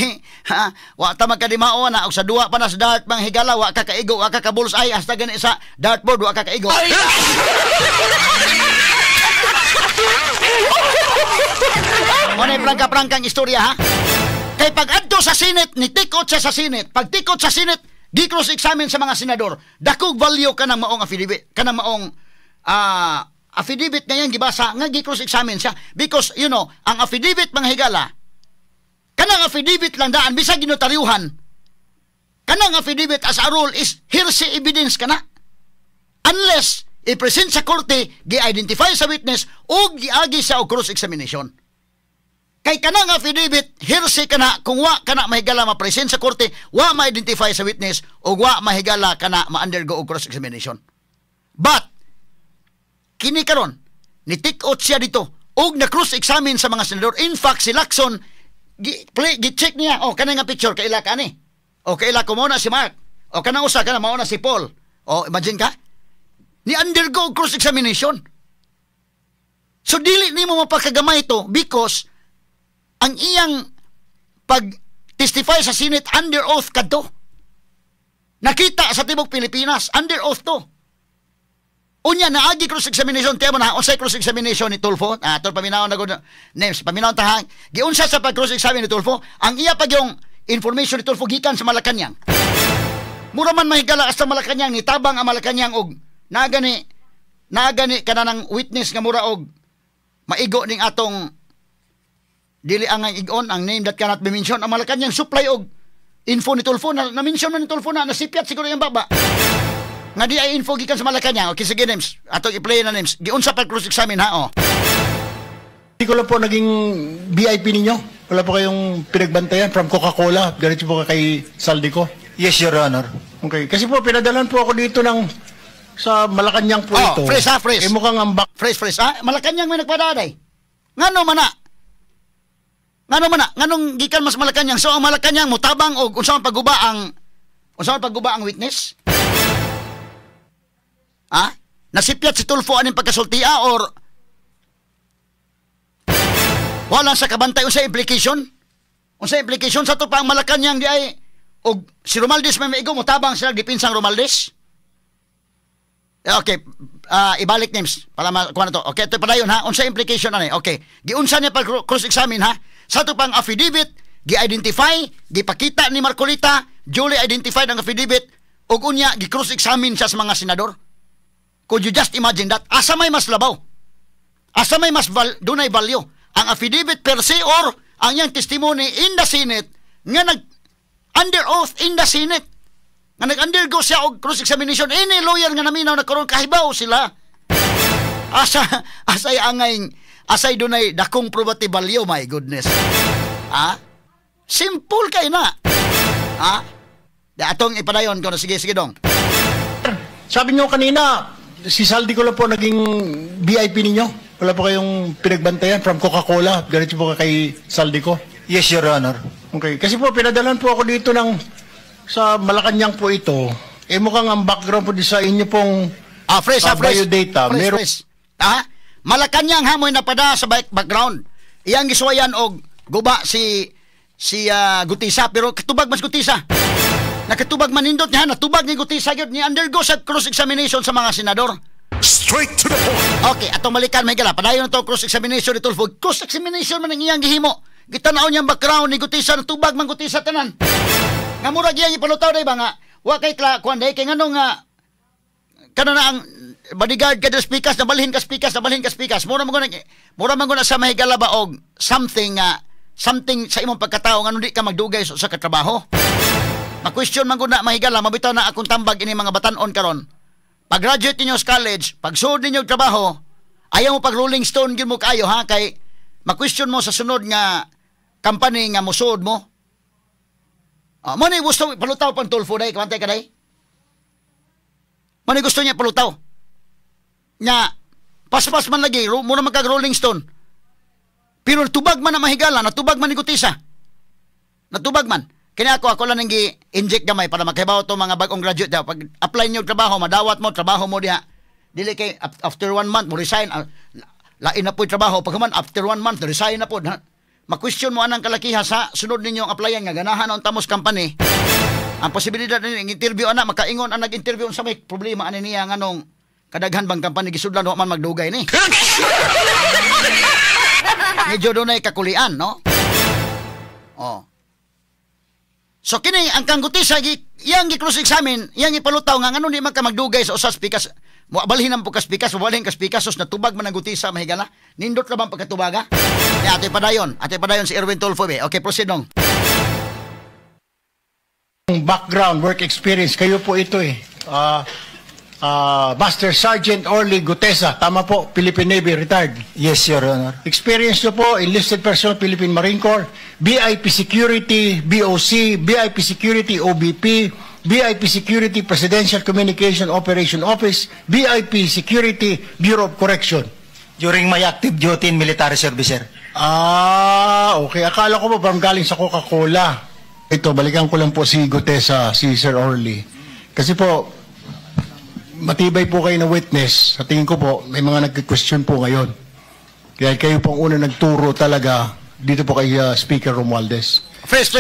wa ta magkadimao na og sa duwa pa na sa dart bang higala wa ka kaigo wa ka bullseye hasta gani sa dartboard wa ka kaigo. Monay prangka-prangkang istorya ha. Kay pag adto sa Senate ni tikot siya sa Senate. Pag tikot sa Senate, di cross-examine sa mga senador. Dakog value ka ng maong affidavit, ka ng maong affidavit na yan gibasa nga gi-cross-examine siya because you know, ang affidavit mga higala kanang affidavit lang daan bisag ginotaryuhan. Kanang affidavit as a rule is hearsay evidence kana. Unless i-present sa korte, gi-identify sa witness o giagi sa og cross-examination. Kay kanang affidavit, hearsay kana kung wa kana mahigala ma-present sa korte, wa ma-identify sa witness o wa mahigala kana ma-undergo og cross-examination. But kini karon ni take out siya dito og na cross-examine sa mga senador. In fact, si Lacson gi-check niya, kanang nga picture kaila ka ni. O kaila ko mo na si Mark. O kanang usa kana mao na si Paul. O imagine ka? Ni undergo cross-examination. So dili nimo mapakagamay ito because ang iyang pag-testify sa Senate under oath kadto. Nakita sa tibok Pilipinas under oath to. Unya na agi cross-examination tiya mo na unsay cross-examination ni Tulfo. Tol paminaw na gud names paminaw ta. Giunsa sa pag-cross-examine ni Tulfo, ang iya pag yung information ni Tulfo gikan sa Malacañang. Mura man mahigala sa Malacañang ni tabang ang Malacañang og nagani kanang witness nga mura og maigo ning atong dili ang igon ang name that cannot be mentioned ang Malacañang supply og info ni Tulfo na mention man ni Tulfo na nasipyat siguro yung baba nga di ay info gikan sa Malacañang. Okay sige names ato i-play na names giunsa pa cross-examine ha Hindi ko lang po naging VIP ninyo. Wala po kayong pinagbantayan from Coca-Cola. Ganito po kay Saldico. Yes, Your Honor. Okay. Kasi po, pinadalan po ako dito sa Malacanang po ito. Fresh ha, fresh. Mukhang ambak. Fresh, ha? Malacanang may nagpadaday. Ngano man na? Nganong gikan mas Malacanang? So, ang Malacanang mo, tabang o unsa man pagguba ang witness? Ha? Nasipyat si Tulfo aning pagkasultia or wala sa kabantay unsa implication? Unsa implication sa to pa ang Malacanang di ay og si Romualdez may maigo mo tabang sila depinsang Romualdez? Okay, ibalik names para makuha na to. Okay, ito padayon ha. Unsa implication ani? Okay, giunsa niya pag cross-examine ha. Sa to pang affidavit, gi-identify, gipakita ni Marcolita, duly identified ang affidavit ug unya gi-cross-examine siya sa mga senador. Could you just imagine that? Asa may mas labaw? Asa may mas dunay value? Ang affidavit per se or ang iyang testimony in the Senate nga under oath in the Senate nga nag-undergo siya og cross-examination. Any lawyer nga naminaw na karon kahibaw sila. Asay angay asay dunay dakong probative value, my goodness. Simple kay na. Atong ipadayon ko na sige dong. Sabi niyo kanina, si Saldi ko lang po naging VIP ninyo. Wala po kayong pinagbantayan from Coca-Cola. Ganito po kay Saldi ko. Yes, Your Honor. Okay. Kasi po, pinadalan po ako dito sa Malacanang po ito. Mukhang ang background po sa inyo pong biodata. Fresh. Malacanang hamoy napada sa background. Iyang giswayan og guba si Gutisa, pero katubag mas Gutisa. Nakatubag manindot niya, natubag ni Gutisa gyud ni undergo sa cross-examination sa mga senador. Straight to the point. Okay, atong malikan may gala. Padayon to cross-examination ni Tulfo. Cross-examination man ang iyang gihimo. Gitanaw niyang background ni Gutisa, natubag man Gutisa tanan. Nga murag iyang ipalutaw day ba nga, wa kay kuan day kay nganong nga kana na ang bodyguard kada speakers nabalhin ka speakers. Mura man guna sa mahigala ba og something sa imong pagkatao nga di ka magdugay sa katrabaho. Ma-question man guna mahigala mabitaw na akong tambag ini mga batan-on karon. Pag graduate ninyo sa college, pag sud ninyo trabaho, ayaw mo pag rolling stone gyud mo kayo ha kay ma-question mo sa sunod nga company nga musud mo. Mo ni gusto palutaw pang Tulfo day, kamantay ka day. Mo ni gusto niya palutaw. Nya pas-pas man lagi, muna magkag rolling stone. Pero tubag man na mahigala, natubag man ni Gutisa. Natubag man. Kaya ako lang nang gi-inject gamay para makahibaw to mga bagong graduate daw. Pag apply nyo trabaho, madawat mo, trabaho mo diha. Dili kay after 1 month mo resign. Lain na po yung trabaho. Pag man after 1 month, resign na po. Ma-question mo anang kalakiha sa sunod ninyong applyan nga ganahan ang Tamos Company. Ang posibilidad ng interview makaingon ang nag-interview sa may problema ani niya nganong kadaghan bang company gisudlan wa man magdugay ni. Medyo doon ay kakulian, no? So kini ang kang Gutisa iyang gi-cross-examine, iyang ipalutaw nga ngano di man ka magdugay sa usas pikas. Mo balhin ang pagkaspikas, balhin ka spikas sus natubag man ang Gutisa mahigala. Nindot ra bang pagkatubaga? Ate padayon si Erwin Tulfo. Okay, proceed dong. Background, work experience, kayo po ito Master Sergeant Orly Gutesa, tama po, Philippine Navy, retired. Yes, Your Honor. Experience nyo po, enlisted personnel, Philippine Marine Corps, BIP Security, BOC, BIP Security, OBP, BIP Security, Presidential Communication Operation Office, BIP Security, Bureau of Correction. During my active duty in military service, sir. Okay. Akala ko po parang galing sa Coca-Cola. Ito, balikan ko lang po si Gutesa, si Sir Orly. Kasi po, matibay po kayo na witness. Sa tingin ko po, may mga nag-question po ngayon. Kaya kayo pong una nagturo talaga dito po kay Speaker Romualdez. Fresh.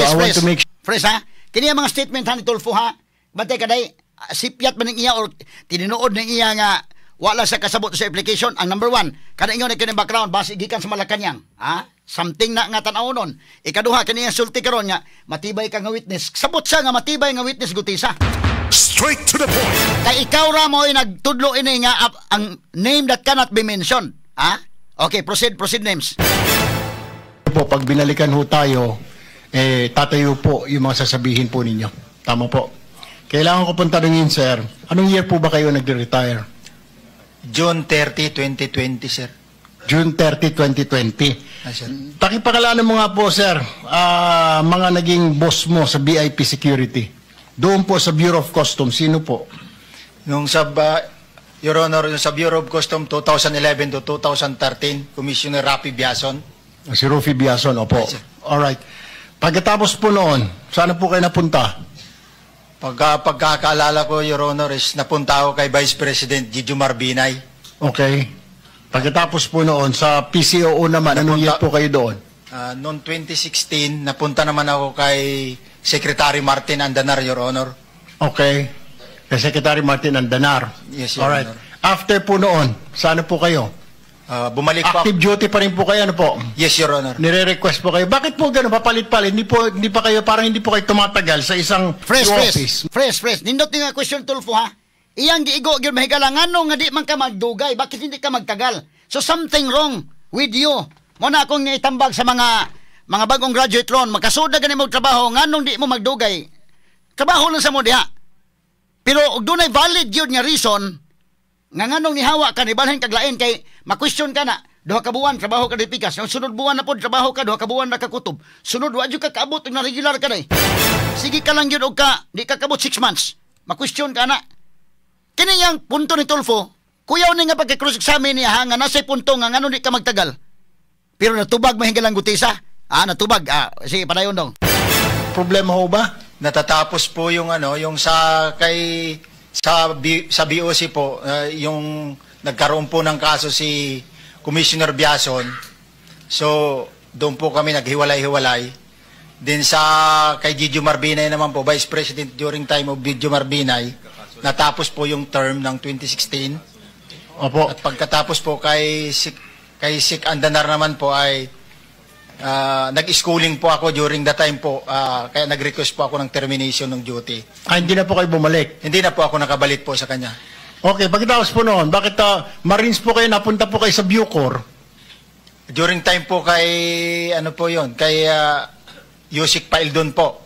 Fresh, ha? Kini ang mga statement ha ni Tulfo, ha? Bantay ka day, sipyat man ng iya or tininood ng iya nga wala sa kasabot sa application. Ang number 1, kada ingon na kini background, base gikan sa Malacanang. Ha? Something na nga tanaw nun. Ikaduha, kini ang sulti karon nga, matibay ka nga witness. Sabot siya nga matibay nga witness, Gutisa. Straight to the point. Kay ikaw ra mo nagtudlo ini nga ang name that cannot be mentioned. Ha? Okay, proceed names. Po, pag binalikan ho tayo, tatayo po yung mga sasabihin po ninyo. Tama po. Kailangan ko pong tanungin, sir, anong year po ba kayo nag-retire? June 30, 2020, sir. June 30, 2020. Sir. Pakipakalanan mo nga po, sir, mga naging boss mo sa BIP Security. Doon po sa Bureau of Customs, sino po? Nung Your Honor, yung sa Bureau of Customs 2011 to 2013, Commissioner Rafi Biason. Si Rufi Biason, opo. Yes, sir. Alright. Pagkatapos po noon, saan po kayo napunta? Pagkakaalala ko, Your Honor, is napunta ako kay Vice President Jijomar Binay. Okay. Pagkatapos po noon, sa PCOO naman, anong year po kayo doon? Noong 2016, napunta naman ako kay Secretary Martin Andanar, Your Honor. Okay. Kay Secretary Martin Andanar. Yes, Your Alright. Honor. After po noon, saan po kayo? Bumalik po ako. Active duty pa rin po kayo, ano po? Yes, Your Honor. Nire-request po kayo. Bakit po gano'n? Papalit-palit. Hindi pa kayo, parang hindi po kayo tumatagal sa isang office. Fresh. Nindot nga question, Tulfo, ha? Iyang giigo, gyud mahigala, ngano nga di man ka magdugay, bakit hindi ka magtagal? So something wrong with you. Muna akong itambag sa mga bagong graduate ron, makasuda gani mo trabaho, nganong di mo magdugay? Trabaho lang sa mo diha. Pero og dunay valid yun nga reason, nga nganong nihawa ka, nibalhin kaglain kay ma-question ka na, duha ka buwan, trabaho ka di pikas. Yung sunod buwan na po, trabaho ka, duha ka buwan na kakutob. Sunod, wadyo ka kaabot, na regular ka na eh. Sige ka lang yun og ka, di ka kabot 6 months. Ma-question ka na. Kini yang punto ni Tulfo, kuyaw ni nga pagka-cross-examine niya, ha, nga nasa'y punto nga nganong di ka magtagal. Pero natubag mahingalang gutisa. Natubag. Sige, padayon dong. Problema ho ba? Natatapos po yung yung sa BOC po, yung nagkaroon po ng kaso si Commissioner Biason. So, doon po kami naghiwalay-hiwalay. Then kay Jijomar Binay naman po, Vice President during time of Jijomar Binay, natapos po yung term ng 2016. Opo. At pagkatapos po kay Sik Andanar naman po ay nag-schooling po ako during that time po, kaya nag-request po ako ng termination ng duty. Hindi na po kayo bumalik? Hindi na po ako nakabalik po sa kanya. Okay, pagkatapos po noon, bakit Marines po kayo, napunta po kayo sa Bucor? During time po kay, kay Yusik Paildon po.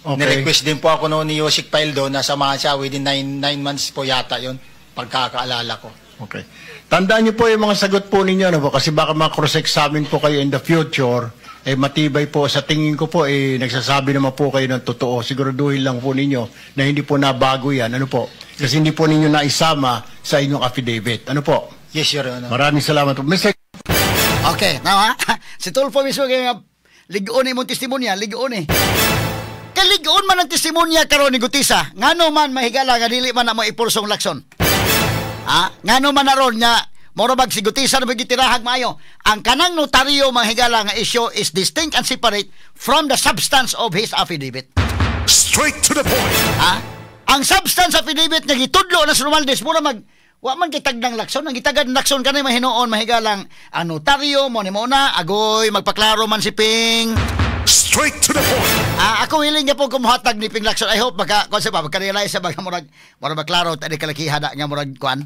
Okay. Nirequest din po ako noon ni Yusik Paildon na samahan siya within 9 months po yata yon, pagkakaalala ko. Okay. Tandaan niyo po yung mga sagot po ninyo, ano po? Kasi baka ma-cross-examine po kayo in the future, matibay po. Sa tingin ko po, nagsasabi naman po kayo ng totoo. Siguraduhin lang po ninyo na hindi po nabago yan. Ano po? Kasi hindi po ninyo naisama sa inyong affidavit. Ano po? Yes, Your Honor. Maraming salamat po. Mr. Okay, now ha? Si Tulfo mismo kaya ligoon mong testimonya, ligoon Kaligoon man ang testimonya karon ni Gutisa. Ngano man mahigala nga dili man na mo ipursong lakson. Ngano man naron nga morobag si Gutisa na magitirahag maayo. Ang kanang notaryo mahigala nga issue is distinct and separate from the substance of his affidavit. Straight to the point. Ang substance affidavit nga gitudlo na sa Romualdez mura wa man kitag ng lakson, ang gitagad ng lakson kanay mahinoon mahigalang ang notaryo mo ni muna agoy magpaklaro man si Ping. Straight to the point. Ako willing nga po kumuhatag ni Ping Lakson. I hope magka-realize sa baga murag maklaro tadi kalakiha da nga murag kuan.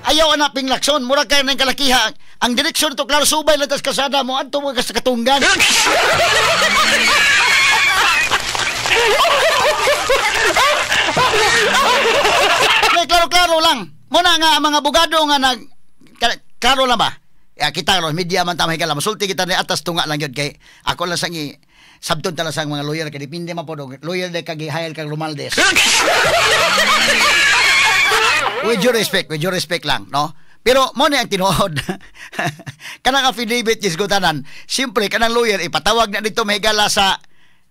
Ayaw na Ping Lakson, murag kay nang kalakiha. Ang direksyon to klaro subay lang tas kasada mo adto mo sa katunggan. Klaro-klaro lang. Muna nga mga abogado nga klaro lang ba? Kita ron media man ta mahigala masulti kita ni atas tunga lang yun kay ako lang sang sabton tala sang mga lawyer kay depende man po dog lawyer de kag hire kag Romualdez. With your respect lang, no? Pero mo ni ang tinuod. Kanang affidavit is gutanan. Siyempre kanang lawyer ipatawag na dito mahigala sa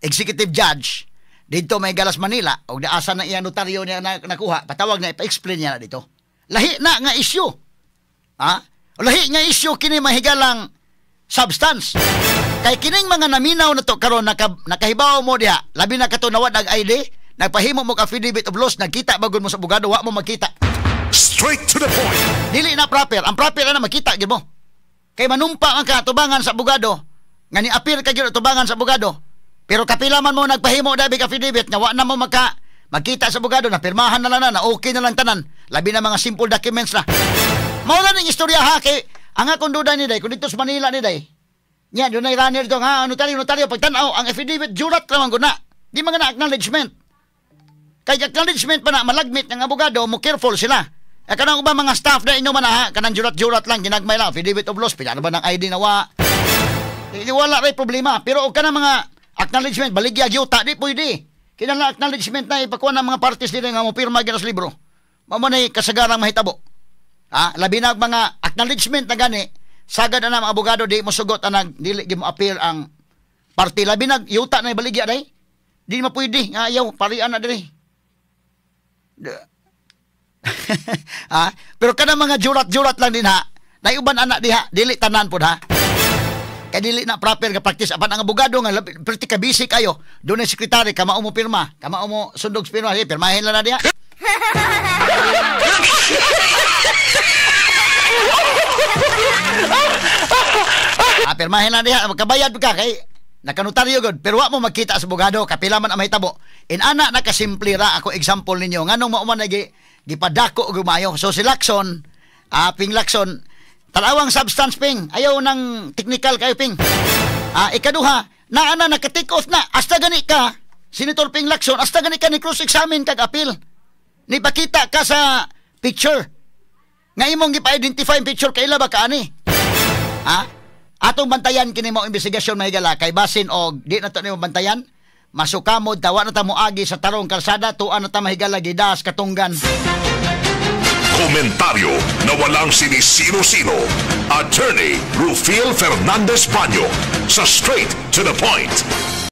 executive judge dito mahigala sa Manila og naasa na iyang notaryo niya nakuha patawag na ipa-explain niya na dito. Lahi na nga issue. Lahi nga issue kini mahigalang substance. Kay kining mga naminaw na to karon nakahibaw mo diha, labi na kato nawad ang ID, nagpahimo mo ka affidavit of loss, nagkita bagod mo sa abogado, wa mo magkita. Straight to the point. Dili na proper, ang proper na magkita gyud mo. Kay manumpa ang katubangan sa abogado, nga ni-appear ka gyud tubangan sa abogado. Pero kapila man mo nagpahimo dabi ka affidavit nga wa na mo magkita sa abogado, na pirmahan na lang na okay na lang tanan, labi na mga simple documents na. Mao na ning istorya ha kay ang akong duda ni day kun dito sa Manila ni day. Nya do nay runner dito nga notaryo pagtan-aw ang affidavit jurat ra man gud na. Di man na acknowledgement. Kay acknowledgement pa na malagmit ng abogado mo careful sila. Kanang ba mga staff na inyo man ha kanang jurat lang ginagmay lang affidavit of loss pila ba ng ID na wa. Di wala ray problema pero og kanang mga acknowledgement baligya gyuta di pwede. kinala acknowledgement na ipakuha ng mga parties nila nga mo pirma gyud sa libro. Mao man ay kasagarang mahitabo. Labi na mga acknowledgement na gani, sagad na mga abogado di mo sugot anang dili gyud mo appeal ang party, labi na yuta na ibaligya day. Di mo pwede nga ayaw parian na diri. Pero kana mga jurat-jurat lang din ha. Naiuban anak diha, dili tanan pod ha. Kay dili na proper nga practice apan ang abogado nga pretty ka busy kayo. Doon ang sekretary ka mao mo pirma, ka mao mo sundog pirma, pirmahin lang na diha. Pirmahin lang diha, magkabayad ka kay nakanotaryo gud, pero wa mo magkita sa abogado, kapila man ang mahitabo. Ana nakasimple ra ako example ninyo nganong mao man gipadako gumayo. So si Lacson, Ping Lacson, talawang substance Ping, ayaw ng technical kayo Ping. Ikaduha, naana naka-take off na, hasta gani ka, Senator Ping Lacson, hasta gani ka ni cross-examine kag appeal. Ni pakita ka sa picture. Nga imong gipa-identify ang picture kaila ba kaani? Atong bantayan kini mo investigasyon mahigala kay basin og di na to nimo bantayan. Masukamod tawa na ta moagi sa tarong kalsada tuan na ta mahigala gidas katunggan. Komentaryo na walang sinisino-sino. Attorney Rufil Fernandez Panyo sa Straight to the Point.